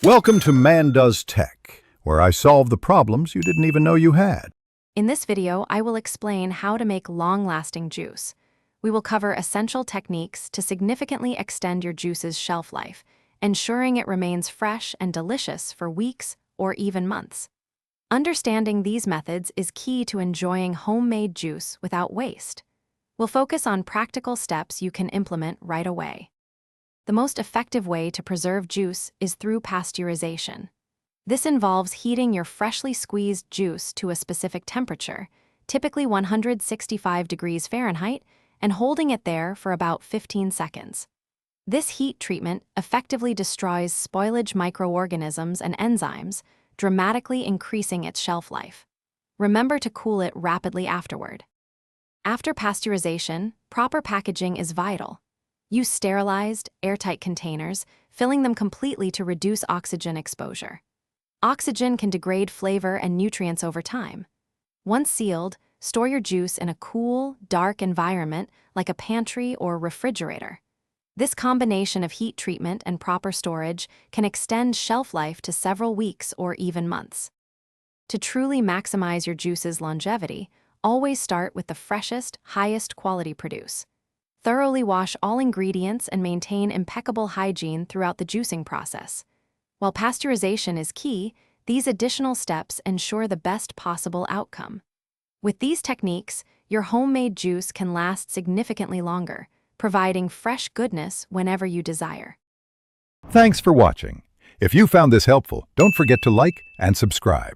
Welcome to Man Does Tech, where I solve the problems you didn't even know you had. In this video, I will explain how to make long-lasting juice. We will cover essential techniques to significantly extend your juice's shelf life, ensuring it remains fresh and delicious for weeks or even months. Understanding these methods is key to enjoying homemade juice without waste. We'll focus on practical steps you can implement right away. The most effective way to preserve juice is through pasteurization. This involves heating your freshly squeezed juice to a specific temperature, typically 165 degrees Fahrenheit, and holding it there for about 15 seconds. This heat treatment effectively destroys spoilage microorganisms and enzymes, dramatically increasing its shelf life. Remember to cool it rapidly afterward. After pasteurization, proper packaging is vital. Use sterilized, airtight containers, filling them completely to reduce oxygen exposure. Oxygen can degrade flavor and nutrients over time. Once sealed, store your juice in a cool, dark environment like a pantry or refrigerator. This combination of heat treatment and proper storage can extend shelf life to several weeks or even months. To truly maximize your juice's longevity, always start with the freshest, highest quality produce. Thoroughly wash all ingredients and maintain impeccable hygiene throughout the juicing process. While pasteurization is key, these additional steps ensure the best possible outcome. With these techniques, your homemade juice can last significantly longer, providing fresh goodness whenever you desire. Thanks for watching. If you found this helpful, don't forget to like and subscribe.